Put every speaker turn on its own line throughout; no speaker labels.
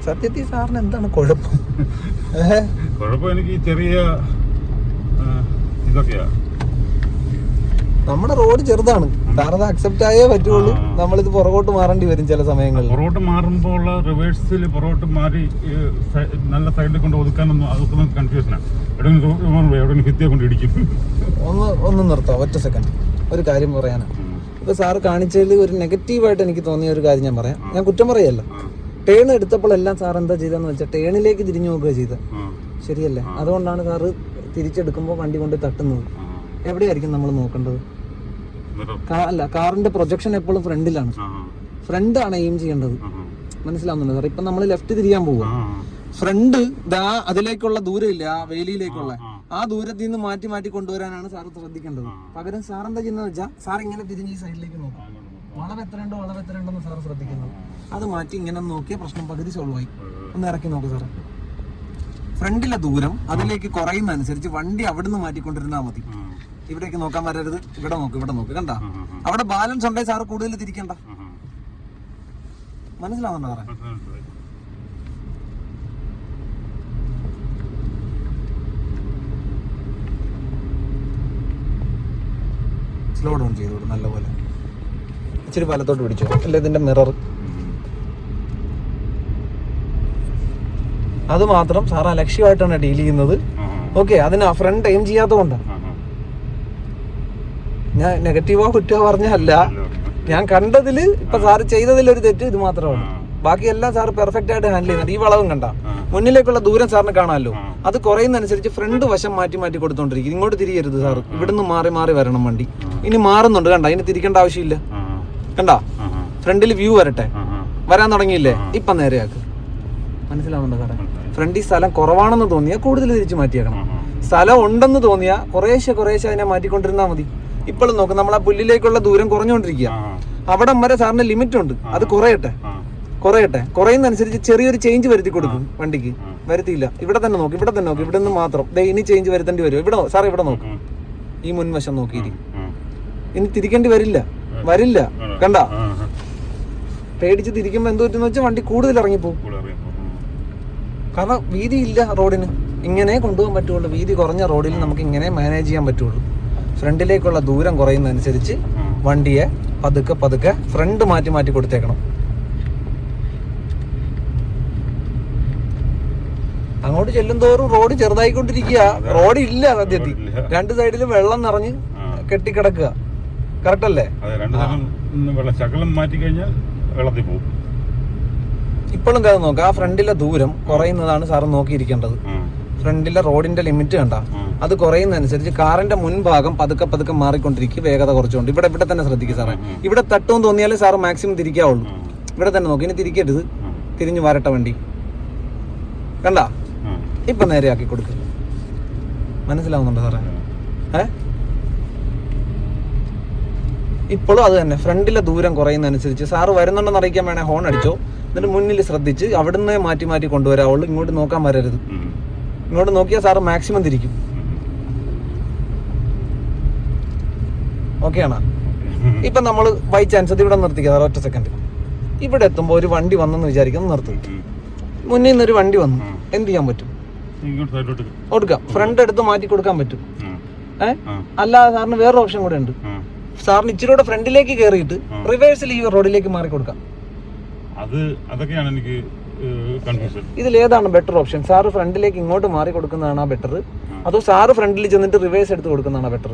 സത്യത്തിൽ സാറിന് എന്താണ് കുഴപ്പം?
കുഴപ്പം എനിക്ക് ചെറിയ ഇതൊക്കെയാ.
നമ്മുടെ റോഡ് ചെറുതാണ്, സാറത് അക്സെപ്റ്റ് ആയേ പറ്റുള്ളൂ. നമ്മളിത് പുറകോട്ട് മാറേണ്ടി വരും ചില സമയങ്ങളിൽ.
പുറകോട്ട് മാറുമ്പോൾ റിവേഴ്സിൽ പുറകോട്ട് മാറി നല്ല സൈഡിൽ കൊണ്ട് ഒതുക്കാനൊന്നും അതൊക്കെ കൺഫ്യൂഷനാണ്. എവിടെ ഭിത്തിയെ കൊണ്ട് ഇടിക്കും.
ഒന്ന് നിർത്താം, ഒറ്റ സെക്കൻഡ്. ഒരു കാര്യം പറയാനാണ്. ഇപ്പൊ സാറ് കാണിച്ചതിൽ ഒരു നെഗറ്റീവായിട്ട് എനിക്ക് തോന്നിയ ഒരു കാര്യം ഞാൻ പറയാം. ഞാൻ കുറ്റം പറയല്ല. ടേൺ എടുത്തപ്പോഴെല്ലാം സാർ എന്താ ചെയ്തെന്ന് വെച്ചാൽ ടേണിലേക്ക് തിരിഞ്ഞു നോക്കുക ചെയ്തത്, ശരിയല്ലേ? അതുകൊണ്ടാണ് സാറ് തിരിച്ചെടുക്കുമ്പോൾ വണ്ടി കൊണ്ട് തട്ടുന്നത്. എവിടെയായിരിക്കും നമ്മൾ നോക്കേണ്ടത്? അല്ല, കാറിന്റെ പ്രൊജക്ഷൻ എപ്പോഴും ഫ്രണ്ടിലാണ്. ഫ്രണ്ടാണ് എയിം ചെയ്യേണ്ടത്. മനസ്സിലാവുന്നുണ്ട് സാർ? ഇപ്പൊ നമ്മൾ ലെഫ്റ്റ് തിരിയാൻ പോവുക, ഫ്രണ്ട് അതിലേക്കുള്ള ദൂരം ഇല്ല, ആ വേലിയിലേക്കുള്ള ആ ദൂരത്തിൽ നിന്ന് മാറ്റി മാറ്റി കൊണ്ടുവരാനാണ് സാർ ശ്രദ്ധിക്കേണ്ടത്. പകരം സാർ എന്താ ചെയ്യുന്നത് വെച്ചാൽ സാർ ഇങ്ങനെ തിരിഞ്ഞ് ഈ സൈഡിലേക്ക് നോക്കും. വളവ് എത്രയുണ്ടോ സാർ ശ്രദ്ധിക്കുന്നത്. അത് മാറ്റി ഇങ്ങനെ നോക്കിയ പ്രശ്നം പകുതി സോൾവ് ആയി. ഒന്ന് ഇറക്കി നോക്ക് സാറേ. ഫ്രണ്ടിലെ ദൂരം അതിലേക്ക് കുറയുന്ന അനുസരിച്ച് വണ്ടി അവിടുന്ന് മാറ്റിക്കൊണ്ടിരുന്നാൽ മതി. ഇവിടേക്ക് നോക്കാൻ വരരുത്. ഇവിടെ നോക്ക് കണ്ട? അവിടെ ബാലൻസ് ഉണ്ടെങ്കിൽ സാറ് കൂടുതൽ തിരിക്കണ്ട. മനസ്സിലാവുന്നുണ്ടോ സാറേ? സ്ലോ ഡൗൺ ചെയ്തോളൂ നല്ലപോലെ. ഇച്ചിരി വലത്തോട്ട് പിടിച്ചോ. അല്ല, ഇതിന്റെ മിറർ അത് മാത്രം സാർ അലക്ഷ്യമായിട്ടാണ് ഡീൽ ചെയ്യുന്നത്. ഓക്കെ, അതിന് ഫ്രണ്ട് എയിം ചെയ്യാത്തതുകൊണ്ടാണ്. ഞാൻ നെഗറ്റീവോ കുറ്റോ പറഞ്ഞല്ല, ഞാൻ കണ്ടതില് ഇപ്പൊ സാറ് ചെയ്തതിൽ ഒരു തെറ്റ് ഇത് മാത്രമാണ്. ബാക്കിയെല്ലാം സാർ പെർഫെക്റ്റ് ആയിട്ട് ഹാൻഡിൽ ചെയ്യുന്നുണ്ട്. ഈ വളവും കണ്ട, മുന്നിലേക്കുള്ള ദൂരം സാറിന് കാണാമല്ലോ. അത് കുറയുന്നതനുസരിച്ച് ഫ്രണ്ട് വശം മാറ്റി മാറ്റി കൊടുത്തോണ്ടിരിക്കും. ഇങ്ങോട്ട് തിരിയരുത് സാർ, ഇവിടുന്ന് മാറി മാറി വരണം വണ്ടി. ഇനി മാറുന്നുണ്ട്, കണ്ട? അതിന് തിരിക്കേണ്ട ആവശ്യമില്ല. കണ്ട? ഫ്രണ്ടിൽ വ്യൂ വരട്ടെ. വരാൻ തുടങ്ങിയില്ലേ? ഇപ്പൊ നേരെയാക്ക്. മനസ്സിലാവുന്നുണ്ടോ സാറേ? ഫ്രണ്ടിൽ സ്ഥലം കുറവാണെന്ന് തോന്നിയാൽ കൂടുതൽ തിരിച്ചു മാറ്റിയേക്കണം. സ്ഥലം ഉണ്ടെന്ന് തോന്നിയാൽ കുറേശ്ശെ അതിനെ മാറ്റിക്കൊണ്ടിരുന്നാൽ മതി. ഇപ്പോഴും നോക്ക്, നമ്മൾ ആ പുല്ലിലേക്കുള്ള ദൂരം കുറഞ്ഞുകൊണ്ടിരിക്കുക. അവിടം വരെ സാറിന് ലിമിറ്റ് ഉണ്ട്. അത് കുറയട്ടെ. കുറയുന്നതനുസരിച്ച് ചെറിയൊരു ചേഞ്ച് വരുത്തി കൊടുക്കും വണ്ടിക്ക്. വരുത്തിയില്ല, ഇവിടെ തന്നെ നോക്ക്. ഇവിടെ നിന്ന് മാത്രം ഇനി ചേഞ്ച് വരുത്തേണ്ടി വരും. സാർ ഇവിടെ നോക്ക്, ഈ മുൻവശം നോക്കിയിരിക്കും. ഇനി തിരിക്കേണ്ടി വരില്ല. കണ്ട? പേടിച്ച് തിരിക്കുമ്പോൾ എന്ത് പറ്റുന്ന വെച്ചാൽ വണ്ടി കൂടുതൽ ഇറങ്ങിപ്പോകും. കാരണം വീതി ഇല്ല റോഡിന്. ഇങ്ങനെ കൊണ്ടുപോകാൻ പറ്റുള്ളൂ. വീതി കുറഞ്ഞ റോഡിൽ നമുക്ക് ഇങ്ങനെ മാനേജ് ചെയ്യാൻ പറ്റുള്ളൂ. ഫ്രണ്ടിലേക്കുള്ള ദൂരം കുറയുന്നതനുസരിച്ച് വണ്ടിയെ പതുക്കെ ഫ്രണ്ട് മാറ്റി കൊടുത്തേക്കണം. അങ്ങോട്ട് ചെല്ലും തോറും റോഡ് ചെറുതായിക്കൊണ്ടിരിക്കുക. റോഡ് ഇല്ല സത്യത്തിൽ. രണ്ട് സൈഡിലും വെള്ളം നിറഞ്ഞ് കെട്ടിക്കിടക്കുക. കറക്റ്റ് അല്ലേ? ഇപ്പോഴും കാര്യം നോക്കുക, ആ ഫ്രണ്ടിലെ ദൂരം കുറയുന്നതാണ് സാറ് നോക്കിയിരിക്കേണ്ടത്. ഫ്രണ്ടിലെ റോഡിന്റെ ലിമിറ്റ് കണ്ട, അത് കുറയുന്നതനുസരിച്ച് കാറിന്റെ മുൻഭാഗം പതുക്കെ മാറിക്കൊണ്ടിരിക്കും. വേഗത കുറച്ചുകൊണ്ട് ഇവിടെ തന്നെ ശ്രദ്ധിക്കുക സാറേ. ഇവിടെ തട്ടുമെന്ന് തോന്നിയാലേ സാറ് മാക്സിമം തിരിക്കാവുള്ളൂ. ഇവിടെ തന്നെ നോക്കി. ഇനി തിരിക്കരുത്, തിരിഞ്ഞു വരട്ടെ വണ്ടി. കണ്ട? ഇപ്പൊ നേരെയാക്കി കൊടുക്കുക. മനസ്സിലാവുന്നുണ്ടോ സാറേ? ഇപ്പോഴും അത് തന്നെ. ഫ്രണ്ടിലെ ദൂരം കുറയുന്നതനുസരിച്ച് സാറ് വരുന്നുണ്ടെന്ന് അറിയിക്കാൻ വേണേ ഹോൺ അടിച്ചോ. എന്നിട്ട് മുന്നിൽ ശ്രദ്ധിച്ച് അവിടുന്ന് മാറ്റി കൊണ്ടുവരാവുള്ളൂ. ഇങ്ങോട്ട് നോക്കാൻ വരരുത്. ഇങ്ങോട്ട് നോക്കിയാൽ സാറ് മാക്സിമം തിരിക്കും. ഓക്കെ ആണോ? ഇപ്പൊ നമ്മൾ ബൈ ചാൻസ് ഇവിടെ നിർത്തിക്കുക സാർ. ഒറ്റ സെക്കൻഡ്. ഇവിടെ എത്തുമ്പോൾ ഒരു വണ്ടി വന്നെന്ന് വിചാരിക്കുന്നു, നിർത്തും. മുന്നിൽ നിന്നൊരു വണ്ടി വന്നു, എന്ത് ചെയ്യാൻ പറ്റും? കൊടുക്കാം. ഫ്രണ്ട് എടുത്ത് മാറ്റി കൊടുക്കാൻ പറ്റും. അല്ലാതെ സാറിന് വേറൊരു ഓപ്ഷൻ കൂടെ ഉണ്ട്. സാറിന് ഇച്ചിരി കൂടെ ഫ്രണ്ടിലേക്ക് കയറിയിട്ട് റിവേഴ്സിൽ ഈ റോഡിലേക്ക് മാറി കൊടുക്കാം.
അതൊക്കെയാണ് എനിക്ക് കൺഫ്യൂഷൻ.
ഇതിലേതാണ് ബെറ്റർ ഓപ്ഷൻ? സാറ് ഫ്രണ്ടിലേക്ക് ഇങ്ങോട്ട് മാറി കൊടുക്കുന്നതാണോ ബെറ്റർ, അതോ സാറ് ഫ്രണ്ടിൽ ചെന്നിട്ട് റിവേഴ്സ് എടുത്ത് കൊടുക്കുന്നതാണോ ബെറ്റർ?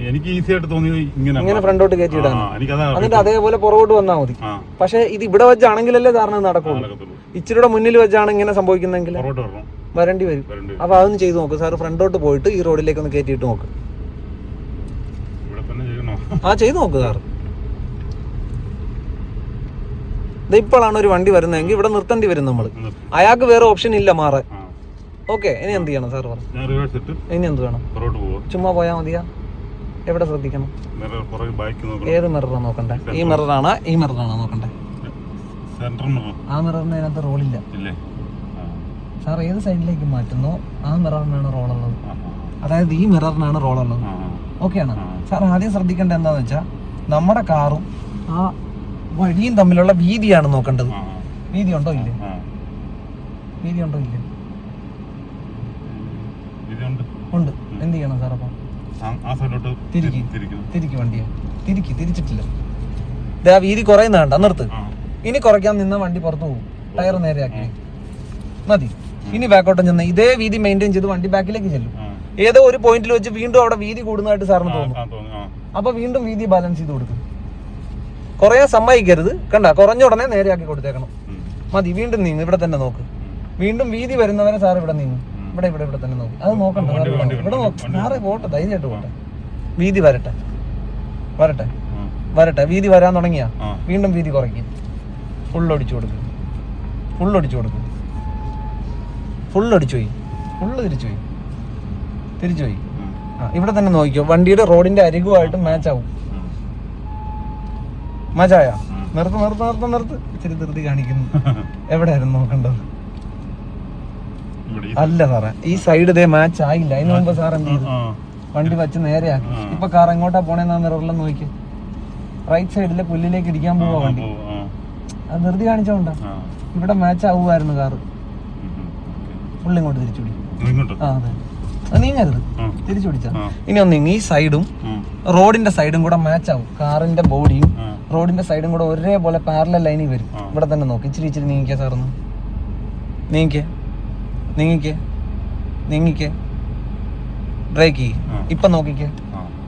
എനിക്ക് ഈസി ആയിട്ട് തോന്നിയത്
ഇങ്ങനെ ഫ്രണ്ടോട്ട് കയറ്റി ഇടാൻ, എന്നിട്ട് അതേപോലെ പുറകോട്ട് വന്നാൽ മതി. പക്ഷെ ഇത് ഇവിടെ വെച്ചാണെങ്കിലല്ലേ സാറിന് നടക്കുള്ളൂ. ഇച്ചിരിയുടെ മുന്നിൽ വെച്ചാണ് ഇങ്ങനെ സംഭവിക്കുന്നെങ്കിൽ വരേണ്ടി വരും. അപ്പൊ അതൊന്ന് ചെയ്ത് നോക്ക് സാറ്. ഫ്രണ്ടോട്ട് പോയിട്ട് ഈ റോഡിലേക്ക് ഒന്ന് കയറ്റിയിട്ട് നോക്ക്. ചെയ്ത് നോക്ക് സാറ്. ഇപ്പോഴാണ് ഒരു വണ്ടി വരുന്നതെങ്കിൽ ഇവിടെ നിർത്തേണ്ടി വരും നമ്മൾ. അയാൾക്ക് വേറെ ഓപ്ഷൻ ഇല്ല മാറാൻ. ഓക്കെ, ഇനി എന്ത് ചെയ്യണം സാർ പറഞ്ഞു? ഇനി എന്ത് വേണം? ചുമ്മാ പോയാൽ മതിയാ? എവിടെ ശ്രദ്ധിക്കണം? ഏത് മിററാണ് നോക്കണ്ടേ? ഈ മിററാണോ നോക്കണ്ടേ? ആ മിററിന് അതിനകത്ത് റോളില്ല സാർ. ഏത് സൈഡിലേക്ക് മാറ്റുന്നോ ആ മിററിനാണ് റോളുള്ളത്. അതായത് ഈ മിററിനാണ് റോളുള്ളത്. ഓക്കെ ആണ് സാർ. ആദ്യം ശ്രദ്ധിക്കേണ്ടത് എന്താണെന്ന് വെച്ചാൽ നമ്മുടെ കാറും ആ വഴിയും തമ്മിലുള്ള വീതിയാണ് നോക്കേണ്ടത്. വീതി ഉണ്ടോ ഇല്ലേ? വീതി ഉണ്ടോ ഇല്ല?
ഇതുണ്ട്.
ഉണ്ട്. എന്ത് ചെയ്യണം സാർ അപ്പം?
ആ സൈഡിലോട്ട്
തിരിക്ക് വണ്ടിയെ. തിരിച്ചിട്ടില്ല. ഇതാ വീതി കുറയുന്ന കണ്ട, നിർത്ത്. ഇനി കുറയ്ക്കാൻ നിന്ന വണ്ടി പുറത്തു പോകും. ടയർ നേരെയാക്കി മതി. ഇനി ബാക്കോട്ടം ചെന്ന് ഇതേ വീതി മെയിൻറ്റെയിൻ ചെയ്ത് വണ്ടി ബാക്കിലേക്ക് ചെല്ലും. ഏതോ ഒരു പോയിന്റിൽ വെച്ച് വീണ്ടും അവിടെ വീതി കൂടുന്നതായിട്ട് സാറിന് തോന്നും. അപ്പൊ വീണ്ടും വീതി ബാലൻസ് ചെയ്ത് കൊടുക്കും. കുറയാൻ സമ്മതിക്കരുത്. കണ്ട, കുറഞ്ഞ ഉടനെ നേരെയാക്കി കൊടുത്തേക്കണം. മതി. വീണ്ടും നീങ്ങും. ഇവിടെ തന്നെ നോക്ക്. വീണ്ടും വീതി വരുന്നവരെ സാർ ഇവിടെ നീങ്ങും. ഇവിടെ തന്നെ നോക്കും. അത് നോക്കണ്ട. ഇവിടെ നോക്കും. സാറേ പോട്ടെ, ധൈര്യമായിട്ട് പോട്ടെ. വീതി വരട്ടെ. വീതി വരാൻ തുടങ്ങിയാ വീണ്ടും വീതി കുറയ്ക്കും. ഫുള്ളടിച്ചു കൊടുക്കും. ഫുള്ളടിച്ചു പോയി. തിരിച്ചു പോയി. ഇവിടെ തന്നെ നോക്കിക്കോ. വണ്ടിയുടെ റോഡിന്റെ അരികുമായിട്ട് മാച്ച് ആവും. മജായ നിർത്ത്. ഇച്ചിരി ധൃതി കാണിക്കുന്നു. എവിടെയായിരുന്നു നോക്കണ്ടത്? അല്ല സാറേ, ഈ സൈഡ് ഇതേ മാച്ച് ആയില്ല. അതിന് മുമ്പ് സാർ എന്ത് ചെയ്തു? വണ്ടി വെച്ച് നേരെയാക്കി. ഇപ്പൊ കാർ എങ്ങോട്ടാ പോണേന്നാ മിററിലും നോക്കി. റൈറ്റ് സൈഡിലെ പുല്ലിലേക്ക് ഇടിക്കാൻ പോവാ വണ്ടി. അത് ധൃതി കാണിച്ചോണ്ടാ. ഇവിടെ മാച്ച് ആവുമായിരുന്നു കാറ്. ഉള്ളിങ്ങോട്ട് തിരിച്ചു പിടിക്കും. അതെ, അത് നീങ്ങരുത്. തിരിച്ചു പിടിച്ചാ ഇനി ഒന്ന് ഈ സൈഡും റോഡിന്റെ സൈഡും കൂടെ മാച്ച് ആവും. കാറിന്റെ ബോഡിയും റോഡിന്റെ സൈഡും കൂടെ ഒരേപോലെ പാരലൽ ലൈനിൽ വരും. ഇവിടെ തന്നെ നോക്കി. ഇച്ചിരി നീങ്ങിക്കേ സാറൊന്ന്. നീങ്ങിക്കേ. ബ്രേക്ക് ചെയ്യ്. ഇപ്പൊ നോക്കിക്കേ,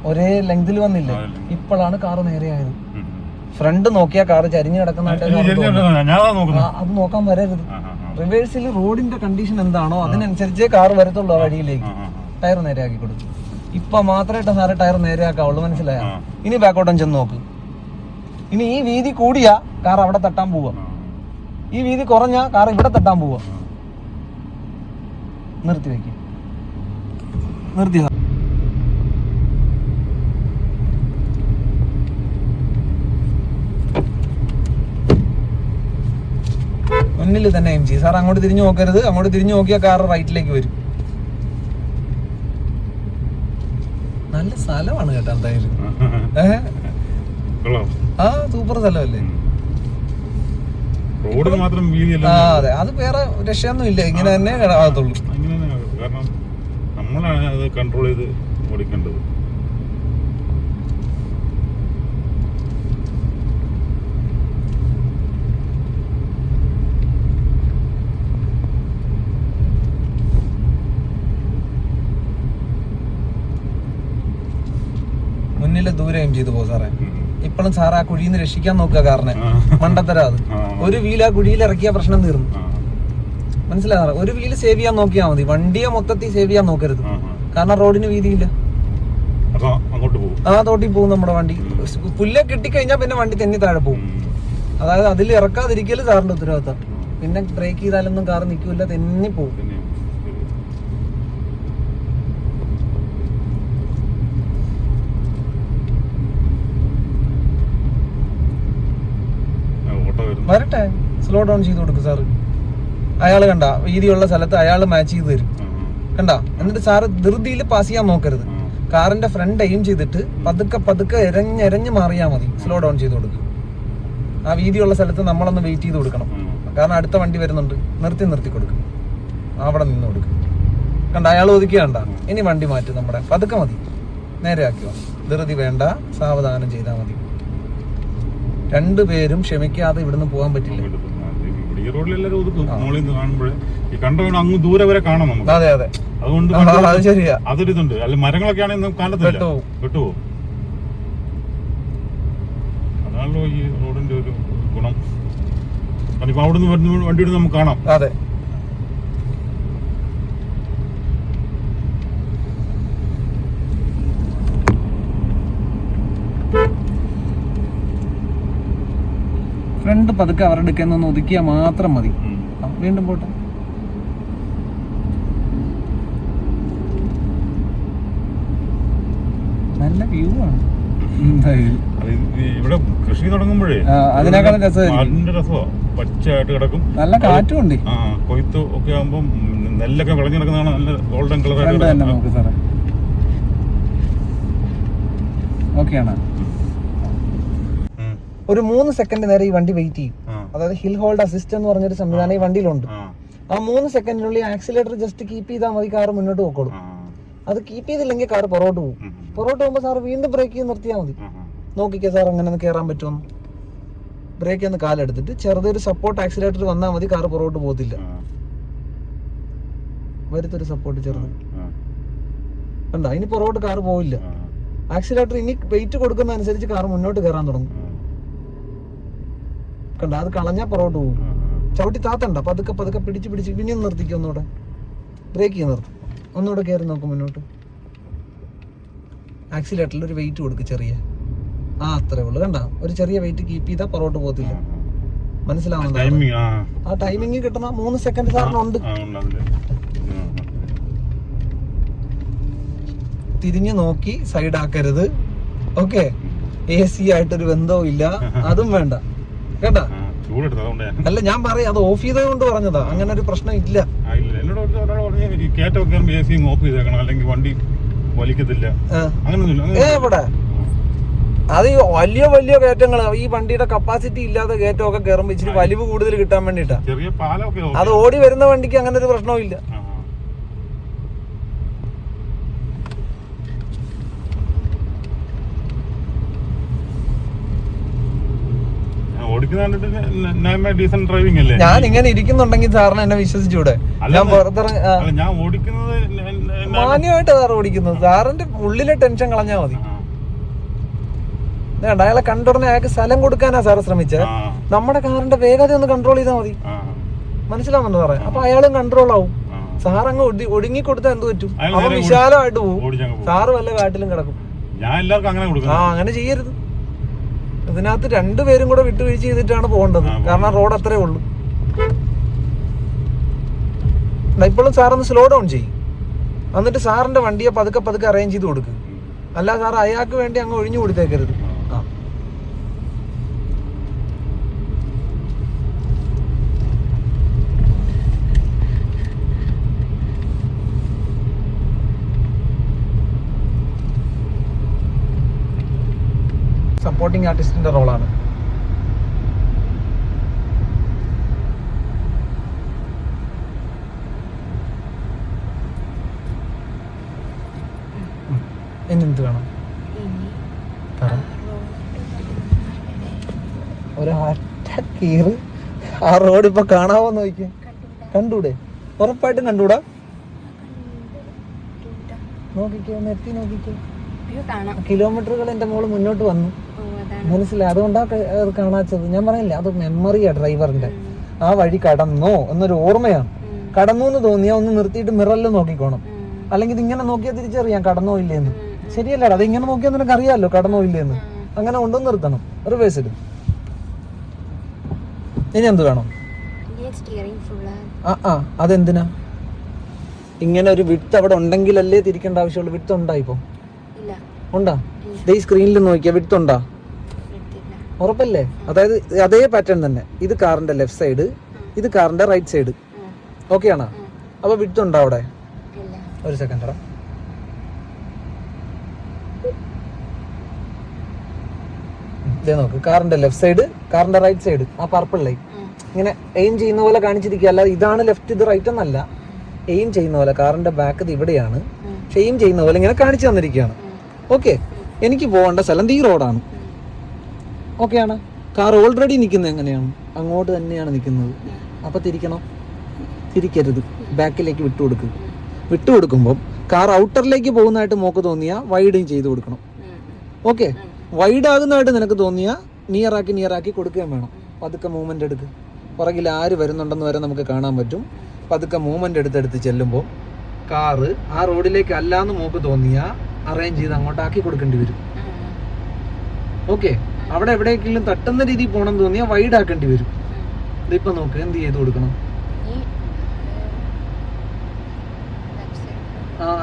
ഒരേ ലെങ്തിൽ വന്നില്ലേ? ഇപ്പോഴാണ് കാറ് നേരെയായത്. ഫ്രണ്ട് നോക്കിയാ കാറ് ചരിഞ്ഞു കിടക്കുന്നതായിട്ട് അത് നോക്കാൻ വരരുത്. റിവേഴ്സിൽ റോഡിന്റെ കണ്ടീഷൻ എന്താണോ അതിനനുസരിച്ചേ കാറ് വരത്തുള്ളൂ ആ വഴിയിലേക്ക്. ടയർ നേരെയാക്കി കൊടുക്കും. ഇപ്പൊ മാത്രമായിട്ട് സാറെ ടയർ നേരെയാക്കാവുള്ളൂ. മനസ്സിലായോ? ഇനി ബാക്കോട്ടം ചെന്ന് നോക്ക്. ഇനി ഈ വീതി കൂടിയാ കാർ അവിടെ തട്ടാൻ പോവാ. ഈ വീതി കുറഞ്ഞാ കാർ ഇവിടെ തട്ടാൻ പോവാ. നിർത്തി. മുന്നിൽ തന്നെ എം ജി സാർ. അങ്ങോട്ട് തിരിഞ്ഞു നോക്കരുത്. അങ്ങോട്ട് തിരിഞ്ഞു നോക്കിയാൽ കാർ റൈറ്റിലേക്ക് വരും. നല്ല സ്ഥലമാണ് കേട്ടോ എന്തായാലും. സൂപ്പർ സ്ഥലമല്ലേ? അതെ, അത് വേറെ രക്ഷയൊന്നും ഇല്ല. ഇങ്ങനെ തന്നെ ആകത്തുള്ളൂ.
കാരണം നമ്മളാണ് അത് കൺട്രോൾ ചെയ്ത് ഓടിക്കേണ്ടത്.
മുന്നിലെ ദൂരം ചെയ്തു പോ സാറേ. ഇപ്പോഴും സാറ് ആ കുഴിയിൽ നിന്ന് രക്ഷിക്കാൻ നോക്കുക കാറിനെ. മണ്ടത്തരാ അത്. ഒരു വീൽ ആ കുഴിയിൽ ഇറക്കിയ പ്രശ്നം തീർന്നു. മനസ്സിലായ? ഒരു വീല് സേവ് ചെയ്യാൻ നോക്കിയാൽ മതി. വണ്ടിയെ മൊത്തത്തിൽ സേവ് ചെയ്യാൻ നോക്കരുത്. കാരണം റോഡിന് വീതിയില്ല. ആ തോട്ടിൽ പോകും നമ്മുടെ വണ്ടി. പുല്ലെ കിട്ടിക്കഴിഞ്ഞാൽ പിന്നെ വണ്ടി തെന്നി താഴെ പോകും. അതായത് അതിൽ ഇറക്കാതിരിക്കല് സാറിന്റെ ഉത്തരവാദിത്തം. പിന്നെ ബ്രേക്ക് ചെയ്താലൊന്നും കാർ നിൽക്കില്ല, തെന്നി പോകും. വരട്ടെ, സ്ലോ ഡൗൺ ചെയ്ത് കൊടുക്കും സാറ്. അയാൾ കണ്ട വീതിയുള്ള സ്ഥലത്ത് അയാൾ മാച്ച് ചെയ്ത് തരും. കണ്ട, എന്നിട്ട് സാറ് ധൃതിയിൽ പാസ് ചെയ്യാൻ നോക്കരുത്. കാറിന്റെ ഫ്രണ്ട് എയിം ചെയ്തിട്ട് പതുക്കെ എരഞ്ഞ് മാറിയാൽ മതി. സ്ലോ ഡൗൺ ചെയ്ത് കൊടുക്കും. ആ വീതിയുള്ള സ്ഥലത്ത് നമ്മളൊന്ന് വെയിറ്റ് ചെയ്ത് കൊടുക്കണം. കാരണം അടുത്ത വണ്ടി വരുന്നുണ്ട്. നിർത്തി കൊടുക്കും. അവിടെ നിന്ന് കൊടുക്കും. കണ്ട, അയാൾ ഒതുക്കിയ കണ്ട. ഇനി വണ്ടി മാറ്റും. നമ്മുടെ പതുക്കെ മതി. നേരെ ആക്കുക. ധൃതി വേണ്ട, സാവധാനം ചെയ്താൽ മതി. രണ്ടുപേരും ക്ഷമിക്കാതെ ഇവിടുന്ന് പോകാൻ പറ്റില്ല. അതെ
അതുകൊണ്ട്
അത് ശരിയാ.
അതൊരിതുണ്ട്. അല്ല മരങ്ങളൊക്കെ ആണെങ്കിൽ കാണത്തില്ല, വിട്ടുപോകും. അതാണല്ലോ ഈ റോഡിന്റെ ഒരു ഗുണം. ഇപ്പൊ അവിടുന്ന് വരുന്ന വണ്ടി നമുക്ക് കാണാം.
അതെ, ഫ്രണ്ട് പതുക്കെ അവരുടെ അടുക്കുന്ന ഒതുക്കിയാൽ മാത്രം മതി. വീണ്ടും പോട്ടെ. നല്ല വ്യൂ ആണ്.
ഇവിടെ കൃഷി തുടങ്ങുമ്പോഴേ
അതിനേക്കാളും
രസമാണ്. പച്ചയായിട്ട് കിടക്കും.
നല്ല കാറ്റും ഉണ്ട്.
കൊയ്ത്ത് ഒക്കെ ആകുമ്പം നെല്ലൊക്കെ വിളഞ്ഞു കിടക്കുന്നതാണ്. നല്ല ഗോൾഡൻ കളർ.
നോക്ക് സാറേ. ഓക്കെയാണ്. ഒരു 3 സെക്കൻഡ് നേരെ ഈ വണ്ടി വെയിറ്റ് ചെയ്യും. അതായത് ഹിൽ ഹോൾഡ് അസിസ്റ്റ് എന്ന് പറഞ്ഞൊരു സംവിധാനം ഈ വണ്ടിയിലുണ്ട്. ആ 3 സെക്കൻഡിനുള്ളിൽ ആക്സിലേറ്റർ ജസ്റ്റ് കീപ്പ് ചെയ്താൽ മതി, കാർ മുന്നോട്ട് പോക്കോളും. അത് കീപ്പ് ചെയ്തില്ലെങ്കിൽ കാർ പുറകോട്ട് പോകും. പുറകോട്ട് പോകുമ്പോൾ സാർ വീണ്ടും ബ്രേക്ക് ചെയ്ത് നിർത്തിയാൽ മതി. നോക്കിക്കേ സാർ അങ്ങനെ ഒന്ന് കയറാൻ പറ്റുമെന്ന്. ബ്രേക്ക് ഒന്ന് കാലെടുത്തിട്ട് ചെറുതൊരു സപ്പോർട്ട് ആക്സിലേറ്റർ വന്നാൽ മതി, കാർ പുറകോട്ട് പോകത്തില്ല. വരുത്തൊരു സപ്പോർട്ട് ചെറുത് കണ്ട, ഇനി പുറകോട്ട് കാർ പോവില്ല. ആക്സിലേറ്റർ ഇനി വെയിറ്റ് കൊടുക്കുന്ന അനുസരിച്ച് കാർ മുന്നോട്ട് കയറാൻ തുടങ്ങും. കണ്ട, അത് കളഞ്ഞാൽ പുറകോട്ട് പോകും. ചവിട്ടി താത്തണ്ട, പതുക്കെ പതുക്കെ പിടിച്ച് പിന്നെയും നിർത്തിക്കും. ഒന്നുകൂടെ ബ്രേക്ക് ചെയ്ത് നിർത്തും. ഒന്നുകൂടെ കയറി നോക്കും മുന്നോട്ട്. ആക്സിലേറ്ററിൽ ഒരു വെയിറ്റ് കൊടുക്കും ചെറിയ, അത്രേ ഉള്ളു. കണ്ട, ഒരു ചെറിയ വെയിറ്റ് കീപ്പ് ചെയ്താൽ പുറകോട്ട് പോകത്തില്ല. മനസ്സിലാവുന്നുണ്ടോ? ആ ടൈമിങ് കിട്ടുന്ന 3 സെക്കൻഡ് സാറിനുണ്ട്. തിരിഞ്ഞു നോക്കി സൈഡ് ആക്കരുത്. ഓക്കെ, AC ആയിട്ടൊരു ബന്ധവും ഇല്ല, അതും വേണ്ട. കേട്ടാ? അല്ല, ഞാൻ പറയാം, അത് ഓഫ് ചെയ്തത് കൊണ്ട് പറഞ്ഞതാ, അങ്ങനെ ഒരു പ്രശ്നം ഇല്ല. എവിടെ അത് വലിയ വലിയ കയറ്റങ്ങൾ, ഈ വണ്ടിയുടെ കപ്പാസിറ്റി ഇല്ലാത്ത കയറ്റമൊക്കെ കയറുമ്പോ ഇച്ചിരി വലിവ് കൂടുതൽ കിട്ടാൻ വേണ്ടിട്ടാ. അത് ഓടി വരുന്ന വണ്ടിക്ക് അങ്ങനെ ഒരു പ്രശ്നവും ഇല്ല. ഞാൻ ഇങ്ങനെ ഇരിക്കുന്നുണ്ടെങ്കിൽ സാറിന് എന്നെ വിശ്വസിച്ചൂടെ? ഞാൻ പുറത്തിറങ്ങി മാന്യമായിട്ട് സാർ ഓടിക്കുന്നത്. സാറിന്റെ ഉള്ളിലെ ടെൻഷൻ കളഞ്ഞാ മതി. വേണ്ട, അയാളെ കണ്ടുടനെ അയാൾക്ക് സ്ഥലം കൊടുക്കാനാ സാറ് ശ്രമിച്ചത്. നമ്മുടെ കാറിന്റെ വേഗത ഒന്ന് കൺട്രോൾ ചെയ്താൽ മതി. മനസ്സിലാവുന്നുണ്ടോ സാറേ? അപ്പൊ അയാളും കൺട്രോൾ ആവും. സാർ അങ്ങ് ഒടുങ്ങി കൊടുത്താൽ എന്ത് പറ്റും? അവൻ വിശാലമായിട്ട് പോകും, സാറ് വല്ല കാട്ടിലും കിടക്കും. അങ്ങനെ ചെയ്യരുത്. ഇതിനകത്ത് രണ്ടുപേരും കൂടെ വിട്ടുവീഴ്ച ചെയ്തിട്ടാണ് പോകേണ്ടത്. കാരണം റോഡ് അത്രേ ഉള്ളൂ. ഇപ്പോഴും സാറൊന്ന് സ്ലോ ഡൗൺ ചെയ്യും. എന്നിട്ട് സാറിന്റെ വണ്ടിയെ പതുക്കെ പതുക്കെ അറേഞ്ച് ചെയ്ത് കൊടുക്കുക. അല്ല സാർ അയാൾക്ക് വേണ്ടി അങ്ങ് ഒഴിഞ്ഞു കൊടുത്തേക്കരുത്. സപ്പോർട്ടിംഗ് ആർട്ടിസ്റ്റിന്റെ റോളാണ്. ഇനിന്ത് വേണം? ഒരു കീറ് ആ റോഡ് ഇപ്പൊ കാണാവോ നോക്കി? കണ്ടൂടെ? ഉറപ്പായിട്ടും കണ്ടൂടാ. നോക്കിക്കോ, നിർത്തി നോക്കിക്കോ. കിലോമീറ്ററുകൾ എന്റെ മോള് മുന്നോട്ട് വന്നു. മനസ്സിലായി, അതുകൊണ്ടാ അത് കാണാച്ചത്. ഞാൻ പറയില്ല, അത് മെമ്മറിയാ ഡ്രൈവറിന്റെ. ആ വഴി കടന്നോ എന്നൊരു ഓർമ്മയാണ്. കടന്നു എന്ന് തോന്നിയാ ഒന്ന് നിർത്തിയിട്ട് മിററിൽ നോക്കിക്കോണം. അല്ലെങ്കിൽ ഇതിങ്ങനെ നോക്കിയാൽ തിരിച്ചറിയാം കടന്നോ ഇല്ലേന്ന്. ശരിയല്ലടാ, അത് ഇങ്ങനെ നോക്കിയാൽ നിനക്ക് അറിയാമല്ലോ കടന്നോ ഇല്ലേന്ന്. അങ്ങനെ കൊണ്ടു നിർത്തണം. റിവേഴ്സ് ഇടും. ഇനി എന്ത് വേണം? അതെന്തിനാ? ഇങ്ങനെ ഒരു വിട്ട് അവിടെ ഉണ്ടെങ്കിലല്ലേ തിരിക്കേണ്ട ആവശ്യമുള്ളൂ. വിട്ട് ഉണ്ടാ? ഇപ്പൊ ഉണ്ടാ? ഈ സ്ക്രീനിൽ നോക്കിയാ വിട്ട് ഉണ്ടാ? ഉറപ്പല്ലേ? അതായത് അതേ പാറ്റേൺ തന്നെ. ഇത് കാറിന്റെ ലെഫ്റ്റ് സൈഡ്, ഇത് കാറിന്റെ റൈറ്റ് സൈഡ്. ഓക്കെ ആണോ? അപ്പൊ വിട്ട് ഉണ്ടോ അവിടെ? ഒരു സെക്കൻഡ്. ഇതേ നോക്ക്, കാറിന്റെ ലെഫ്റ്റ് സൈഡ്, കാറിന്റെ റൈറ്റ് സൈഡ്. ആ പർപ്പിൾ ലൈൻ ഇങ്ങനെ എയിം ചെയ്യുന്ന പോലെ കാണിച്ചിരിക്കുക. അല്ലാതെ ഇതാണ് ലെഫ്റ്റ് ഇത് റൈറ്റ് എന്നല്ല. എയിം ചെയ്യുന്ന പോലെ കാറിന്റെ ബാക്ക് ഇത് ഇവിടെയാണ്, പക്ഷെ എയിം ചെയ്യുന്ന പോലെ ഇങ്ങനെ കാണിച്ചു തന്നിരിക്കുകയാണ്. ഓക്കെ, എനിക്ക് പോകേണ്ട സ്ഥലം ഈ റോഡാണ്. ഓക്കെ ആണ്? കാർ ഓൾറെഡി നിൽക്കുന്നത് എങ്ങനെയാണ്? അങ്ങോട്ട് തന്നെയാണ് നിൽക്കുന്നത്. അപ്പൊ തിരിക്കണം? തിരിക്കരുത്, ബാക്കിലേക്ക് വിട്ടുകൊടുക്കുക. വിട്ടുകൊടുക്കുമ്പോൾ കാർ ഔട്ടറിലേക്ക് പോകുന്നതായിട്ട് മോക്ക് തോന്നിയാൽ വൈഡും ചെയ്ത് കൊടുക്കണം. ഓക്കെ, വൈഡ് ആകുന്നതായിട്ട് നിനക്ക് തോന്നിയാൽ നിയറാക്കി കൊടുക്കുകയും വേണം. പതുക്കെ മൂവ്മെന്റ് എടുക്കുക. പുറകിൽ ആര് വരുന്നുണ്ടെന്ന് വരെ നമുക്ക് കാണാൻ പറ്റും. പതുക്കെ മൂവ്മെന്റ് എടുത്തെടുത്ത് ചെല്ലുമ്പോൾ കാറ് ആ റോഡിലേക്ക് അല്ലാന്ന് മോക്ക് തോന്നിയാൽ അറേഞ്ച് ചെയ്ത് അങ്ങോട്ടാക്കി കൊടുക്കേണ്ടി വരും. ഓക്കെ, അവിടെ എവിടെയെങ്കിലും തട്ടുന്ന രീതിയിൽ പോകണം തോന്നിയാൽ വൈഡ് ആക്കേണ്ടി വരും. ഇതിപ്പോ നോക്ക്, എന്ത് ചെയ്ത് കൊടുക്കണം?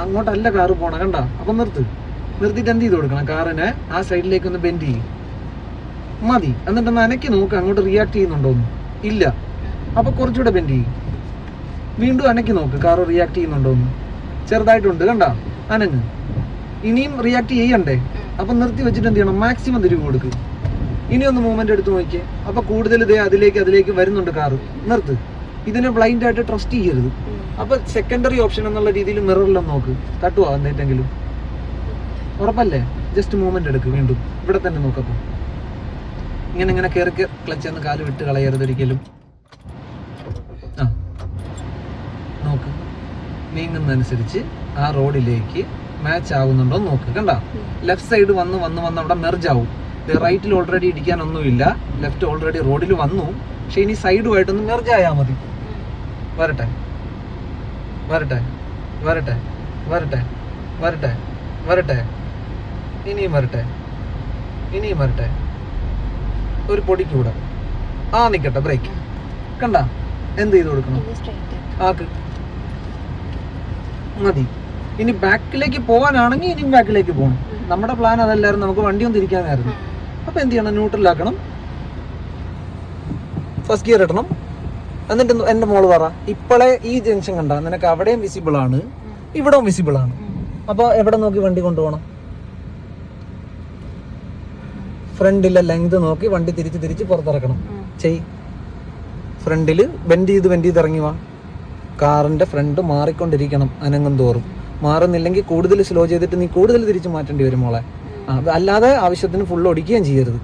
അങ്ങോട്ടല്ല കാറ് പോണം, കണ്ട? അപ്പൊ നിർത്തിയിട്ട് എന്ത് ചെയ്ത് കൊടുക്കണം? കാറിനെ ആ സൈഡിലേക്ക് ഒന്ന് ബെൻഡ് ചെയ്യും മതി. എന്നിട്ടൊന്ന് അനക്കി നോക്ക്, അങ്ങോട്ട് റിയാക്ട് ചെയ്യുന്നുണ്ടോന്ന്. ഇല്ല, അപ്പൊ കുറച്ചുകൂടെ ബെൻഡ് ചെയ്യും. വീണ്ടും അനക്കി നോക്ക്, കാറ് റിയാക്ട് ചെയ്യുന്നുണ്ടോന്ന്. ചെറുതായിട്ടുണ്ട്, കണ്ട? അനങ്ങ്. ഇനിയും റിയാക്ട് ചെയ്യണ്ടേ? അപ്പൊ നിർത്തി വെച്ചിട്ട് എന്ത് ചെയ്യണം? മാക്സിമം തിരിവ് കൊടുക്ക്. ഇനി ഒന്ന് മൂവ്മെന്റ് എടുത്ത് നോക്കിയേ. അപ്പൊ കൂടുതൽ അതിലേക്ക് വരുന്നുണ്ട് കാറ്. നിർത്ത്. ഇതിനെ ബ്ലൈൻഡ് ആയിട്ട് ട്രസ്റ്റ് ചെയ്യരുത്. അപ്പൊ സെക്കൻഡറി ഓപ്ഷൻ എന്നുള്ള രീതിയിൽ മിററിലും നോക്ക്, തട്ടുവാ എന്തെങ്കിലും. ഉറപ്പല്ലേ? ജസ്റ്റ് മൂവ്മെന്റ് എടുക്ക്. വീണ്ടും ഇവിടെ തന്നെ നോക്കപ്പോ ഇങ്ങനെ കയറി ക്ലച്ച് എന്ന് കാല് വിട്ട് കളയരുത് ഒരിക്കലും. ആ നോക്ക്, നീങ്ങുന്നതനുസരിച്ച് ആ റോഡിലേക്ക് മാച്ച് ആവുന്നുണ്ടോ നോക്ക്. കണ്ട, ലെഫ്റ്റ് സൈഡ് വന്ന് അവിടെ മെർജ് ആവും. റൈറ്റിൽ ഓൾറെഡി ഇടിക്കാനൊന്നുമില്ല, ലെഫ്റ്റ് ഓൾറെഡി റോഡിൽ വന്നു. പക്ഷെ ഇനി സൈഡുമായിട്ടൊന്ന് മെർജ് ആയാൽ മതി. വരട്ടെ വരട്ടെ വരട്ടെ വരട്ടെ വരട്ടെ വരട്ടെ, ഇനിയും വരട്ടെ, ഇനിയും വരട്ടെ. ഒരു പൊടിക്കൂടെ ആ നിക്കട്ടെ. ബ്രേക്ക് കണ്ട, എന്ത് ചെയ്ത് കൊടുക്കണം? ആക്ക് മതി. ഇനി ബാക്കിലേക്ക് പോകാനാണെങ്കിൽ ഇനിയും ബാക്കിലേക്ക് പോകണം. നമ്മുടെ പ്ലാൻ അതല്ലായിരുന്നു, നമുക്ക് വണ്ടിയൊന്നും തിരിക്കാനായിരുന്നു. അപ്പൊ എന്ത് ചെയ്യണം? ന്യൂട്രലാക്കണം, ഫസ്റ്റ് ഗിയർ ഇടണം. എന്നിട്ട് എന്റെ മോള് പറ, ഇപ്പോഴേ ഈ ജംഗ്ഷൻ കണ്ട നിനക്ക് അവിടെയും വിസിബിൾ ആണ്, ഇവിടെയും വിസിബിൾ ആണ്. അപ്പൊ എവിടെ നോക്കി വണ്ടി കൊണ്ടുപോകണം? ഫ്രണ്ടിലെ ലെങ്ത് നോക്കി വണ്ടി തിരിച്ച് പുറത്തിറക്കണം. ഫ്രണ്ടില് ബെൻഡ് ചെയ്ത് ഇറങ്ങി വാ. കാറിന്റെ ഫ്രണ്ട് മാറിക്കൊണ്ടിരിക്കണം അനങ്ങും തോറും. മാറുന്നില്ലെങ്കിൽ കൂടുതൽ സ്ലോ ചെയ്തിട്ട് നീ കൂടുതൽ തിരിച്ചു മാറ്റേണ്ടി വരും മോളെ. അല്ലാതെ ആവശ്യത്തിന് ഫുള്ള് ഓടിക്കുകയും ചെയ്യരുത്.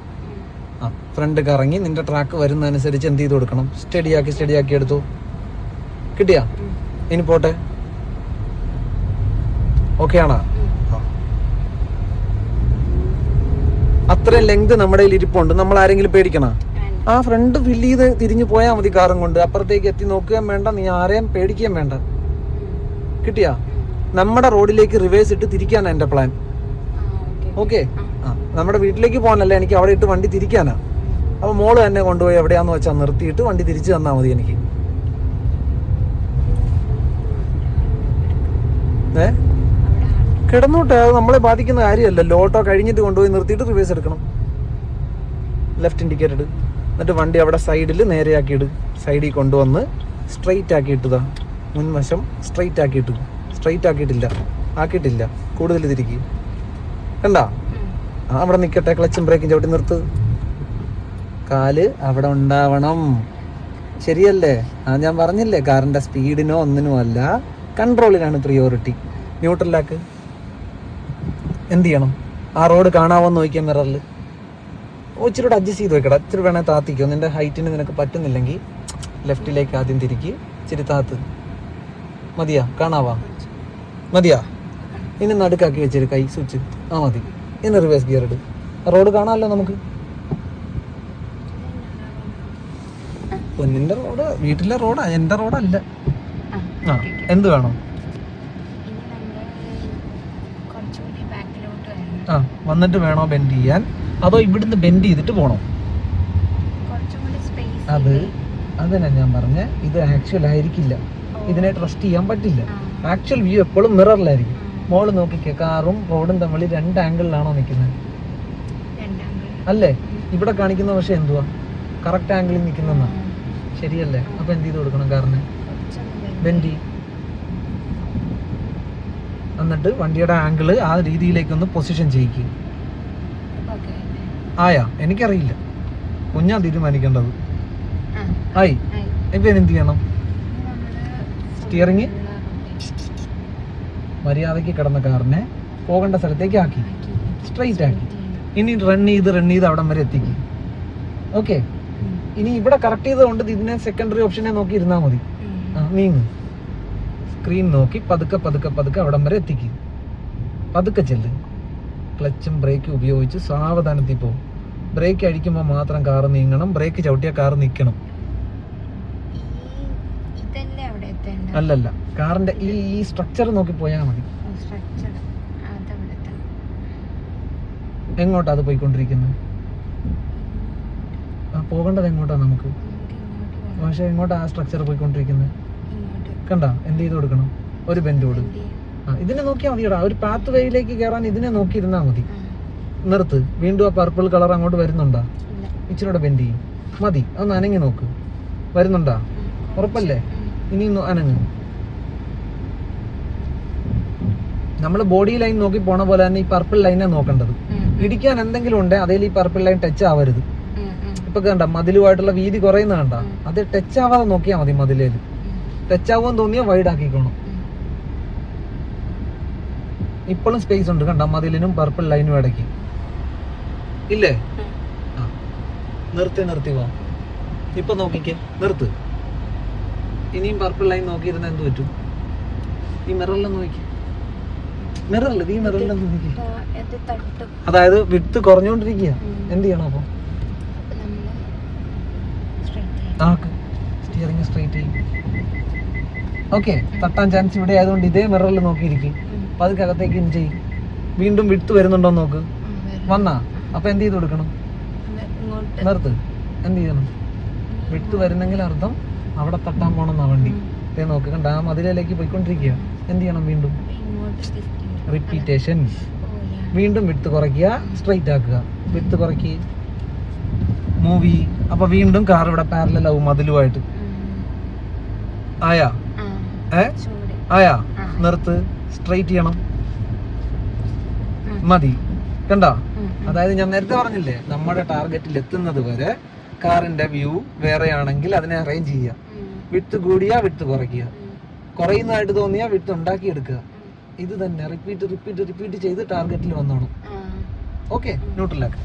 ആ ഫ്രണ്ട് കറങ്ങി നിന്റെ ട്രാക്ക് വരുന്നതനുസരിച്ച് എന്ത് ചെയ്ത് കൊടുക്കണം? സ്റ്റഡിയാക്കി എടുത്തു. കിട്ടിയാ? ഇനി പോട്ടെ. ഓക്കെ ആണോ? അത്രയും ലെങ്ത് നമ്മുടെ കയ്യിൽ ഇരിപ്പുണ്ട്. നമ്മൾ ആരെങ്കിലും പേടിക്കണ? ആ ഫ്രണ്ട് ഫില്ല് ചെയ്ത് തിരിഞ്ഞു പോയാൽ മതി. കാറും കൊണ്ട് അപ്പുറത്തേക്ക് എത്തി നോക്കുകയും വേണ്ട, നീ ആരെയും പേടിക്കുകയും വേണ്ട. കിട്ടിയാ? നമ്മുടെ റോഡിലേക്ക് റിവേഴ്സ് ഇട്ട് തിരിക്കാനാ എന്റെ പ്ലാൻ. ഓക്കെ, ആ നമ്മുടെ വീട്ടിലേക്ക് പോകാനല്ല, എനിക്ക് അവിടെ ഇട്ട് വണ്ടി തിരിക്കാനാ. അപ്പൊ മോള് തന്നെ കൊണ്ടുപോയി എവിടെയാന്ന് വെച്ചാൽ നിർത്തിയിട്ട് വണ്ടി തിരിച്ചു തന്നാ മതി എനിക്ക്. കിടന്നോട്ടെ, അത് നമ്മളെ ബാധിക്കുന്ന കാര്യമല്ലല്ലോ. ഓട്ടോ കഴിഞ്ഞിട്ട് കൊണ്ടുപോയി നിർത്തിയിട്ട് റിവേഴ്സ് എടുക്കണം. ലെഫ്റ്റ് ഇൻഡിക്കേറ്റർ ഇട്, എന്നിട്ട് വണ്ടി അവിടെ സൈഡിൽ നേരെയാക്കി ഇട്. സൈഡിൽ കൊണ്ടുവന്ന് സ്ട്രെയിറ്റ് ആക്കി ഇട്ടതാ. മുൻവശം സ്ട്രെയിറ്റ് ആക്കിയിട്ട്. സ്ട്രെയിറ്റ് ആക്കിയിട്ടില്ല, കൂടുതൽ തിരിക്കി. കണ്ടാ? അവിടെ നിൽക്കട്ടെ. ക്ലച്ചും ബ്രേക്കും ചവിട്ടി നിർത്ത്. കാല് അവിടെ ഉണ്ടാവണം. ശരിയല്ലേ? ഞാൻ പറഞ്ഞില്ലേ, കാറിന്റെ സ്പീഡിനോ ഒന്നിനോ അല്ല, കൺട്രോളിനാണ് പ്രിയോറിറ്റി. ന്യൂട്രലാക്ക്. എന്ത് ചെയ്യണം? ആ റോഡ് കാണാവോന്ന് നോക്കിയാൽ മിററിൽ. ഇച്ചിരി കൂടെ അഡ്ജസ്റ്റ് ചെയ്ത് വെക്കടാ. ഇച്ചിരി വേണേൽ താത്തിക്കോ. നിന്റെ ഹൈറ്റിന് നിനക്ക് പറ്റുന്നില്ലെങ്കിൽ ലെഫ്റ്റിലേക്ക് ആദ്യം തിരിക്കി, ഇച്ചിരി താത്ത്. മതിയാ? കാണാവാ? മതിയാ? ഇനി നടുക്കാക്കി വെച്ചൊരു കൈ സ്വിച്ച്. ആ മതി. ഇനി റിവേഴ്സ് ഗിയർ ഇട്. റോഡ് കാണാമല്ലോ നമുക്ക്. പൊന്നിന്റെ റോഡ്, വീട്ടിലെ റോഡാ, എന്റെ റോഡല്ല. ആ എന്ത് വേണം? ആ വന്നിട്ട് വേണോ ബെൻഡ് ചെയ്യാൻ, അതോ ഇവിടുന്ന് ബെൻഡ് ചെയ്തിട്ട് പോണോ? അതന്നെ ഞാൻ പറഞ്ഞ, ഇത് ആക്ച്വൽ ആയിരിക്കില്ല. ഇതിനെ ട്രസ്റ്റ് ചെയ്യാൻ പറ്റില്ല. ആക്ച്വൽ വ്യൂ എപ്പോഴും മിററിലായിരിക്കും. മോള് നോക്കിക്കേ, കാറും റോഡും തമ്മിൽ 2 ആംഗിളിലാണോ നിൽക്കുന്നത്? അല്ലേ? ഇവിടെ കാണിക്കുന്ന പക്ഷെ എന്തുവാ? കറക്റ്റ് ആംഗിളിൽ നിൽക്കുന്ന. ശരിയല്ലേ? അപ്പൊ എന്ത് ചെയ്ത് കൊടുക്കണം? കാറിന് ബെൻഡ്. എന്നിട്ട് വണ്ടിയുടെ ആംഗിള് ആ രീതിയിലേക്കൊന്ന് പൊസിഷൻ ചെയ്യിക്കുക. ആയാ? എനിക്കറിയില്ല, കുഞ്ഞാ തീരുമാനിക്കേണ്ടത്. ആയി. ഇപ്പൊ എന്ത് ചെയ്യണം? സ്റ്റിയറിങ് മര്യാദയ്ക്ക് കിടന്ന കാറിനെ പോകേണ്ട സ്ഥലത്തേക്ക് ആക്കി, സ്ട്രെയിറ്റ് ആക്കി. ഇനി റൺ ചെയ്ത് അവിടം വരെ എത്തിക്കും. ഓക്കെ, ഇനി ഇവിടെ കറക്റ്റ് ചെയ്തുകൊണ്ട് ഇതിനെ സെക്കൻഡറി ഓപ്ഷനെ നോക്കി ഇരുന്നാൽ മതി. നീങ്ങ്, സ്ക്രീൻ നോക്കി പതുക്കെ അവിടം വരെ എത്തിക്കും. പതുക്കെ ചെല്ല്. ക്ലച്ചും ബ്രേക്കും ഉപയോഗിച്ച് സാവധാനത്തിൽ പോകും. ബ്രേക്ക് അടിക്കുമ്പോൾ മാത്രം കാറ് നീങ്ങണം. ബ്രേക്ക് ചവിട്ടിയാൽ കാറ് നിൽക്കണം. അല്ലല്ല, കാറിന്റെ ഈ സ്ട്രക്ചർ നോക്കി പോയാൽ മതി. എങ്ങോട്ടാ അത് പോയിക്കൊണ്ടിരിക്കുന്നത്? പോകേണ്ടത് എങ്ങോട്ടാ നമുക്ക്? പക്ഷെ എങ്ങോട്ടാ ആ സ്ട്രക്ചർ പോയിക്കൊണ്ടിരിക്കുന്നത്? കണ്ട? എന്ത് ചെയ്ത് കൊടുക്കണം? ഒരു ബെൻഡ് കൊടു. ഇതിനെ നോക്കിയാൽ മതിയടാ. ഒരു പാത്ത് വേയിലേക്ക് കയറാൻ ഇതിനെ നോക്കിയിരുന്നാ മതി. നിർത്ത്. വീണ്ടും ആ പർപ്പിൾ കളർ അങ്ങോട്ട് വരുന്നുണ്ടാ? ഇച്ചിരൂടെ ബെൻഡ് ചെയ്യും. മതി. അതൊന്ന് അനങ്ങി നോക്ക്. വരുന്നുണ്ടാ? ഉറപ്പല്ലേ? ഇനി അനങ്ങ്. നമ്മൾ ബോഡി ലൈൻ നോക്കി പോണ പോലെ തന്നെ ഈ പർപ്പിൾ ലൈനെ നോക്കേണ്ടത്. ഇടിക്കാൻ എന്തെങ്കിലും ഉണ്ടേ അതിൽ ഈ പർപ്പിൾ ലൈൻ ടച്ച് ആവരുത്. ഇപ്പൊ കണ്ട മതിലുമായിട്ടുള്ള വീതി കുറയുന്ന കണ്ട, അത് ടച്ച് ആവാതെ നോക്കിയാൽ മതി. മതിലേല് ടച്ച് ആവുമെന്ന് തോന്നിയാൽ വൈഡ് ആക്കിക്കോണം. ഇപ്പോഴും സ്പേസ് ഉണ്ട് കണ്ട, മതിലിനും പർപ്പിൾ ലൈനും ഇടയ്ക്ക് ഇല്ലേ? നിർത്തി പോവാം. ഇപ്പൊ നോക്കിക്കേ, നിർത്ത്. ഇനിയും പർപ്പിൾ ലൈൻ നോക്കിയിരുന്ന എന്ത് പറ്റും? ഈ മിററിലൊന്ന് നോക്കി, ഈ മിററിലൊന്ന് നോക്കി. അതായത് വിട്ട് കുറഞ്ഞോണ്ടിരിക്കുക. എന്ത് ചെയ്യണം അപ്പൊ? സ്റ്റിയറിംഗ് സ്ട്രൈറ്റ് ചെയ്യും. ഓക്കെ, തട്ടാൻ ചാൻസ് ഇവിടെ ആയതുകൊണ്ട് ഇതേ മിററിൽ നോക്കിയിരിക്കും. അപ്പൊ അതിനകത്തേക്ക് ഇൻ ചെയ്യും. വീണ്ടും വിട്ട് വരുന്നുണ്ടോ നോക്ക്. വന്നാ അപ്പൊ എന്ത് ചെയ്ത് കൊടുക്കണം? നിർത്ത്. എന്ത് ചെയ്യണം? വിട്ട് വരുന്നെങ്കിൽ അർത്ഥം അവിടെ തട്ടാൻ പോണെന്നാ വണ്ടി. നോക്ക് കണ്ട, ആ മതിലേക്ക് പോയിക്കൊണ്ടിരിക്കുക. എന്ത് ചെയ്യണം? വീണ്ടും റിപ്പീറ്റേഷൻ. വീണ്ടും വിട്ട് കുറയ്ക്കുക, സ്ട്രൈറ്റ് ആക്കുക, വിട്ട് കുറയ്ക്കുക, മൂവി. അപ്പൊ വീണ്ടും കാർ ഇവിടെ പാരലൽ ആവും മതിലുമായിട്ട്. ആയാ? ആയാ? നിർത്ത്, സ്ട്രൈറ്റ് ചെയ്യണം. മതി. കണ്ട, അതായത് ഞാൻ നേരത്തെ പറഞ്ഞില്ലേ, നമ്മുടെ ടാർഗറ്റിൽ എത്തുന്നത് വരെ കാറിന്റെ വ്യൂ വേറെയാണെങ്കിൽ അതിനെ അറേഞ്ച് ചെയ്യുക. വിട്ട് കൂടിയാ വിട്ട് കുറയ്ക്കുക, കുറയുന്നതായിട്ട് തോന്നിയാ വിട്ട് ഉണ്ടാക്കി എടുക്കുക. ഇത് തന്നെ റിപ്പീറ്റ് ചെയ്ത് ടാർഗറ്റിൽ വന്നോണം. ഓക്കെ, ന്യൂട്രലാക്കുക.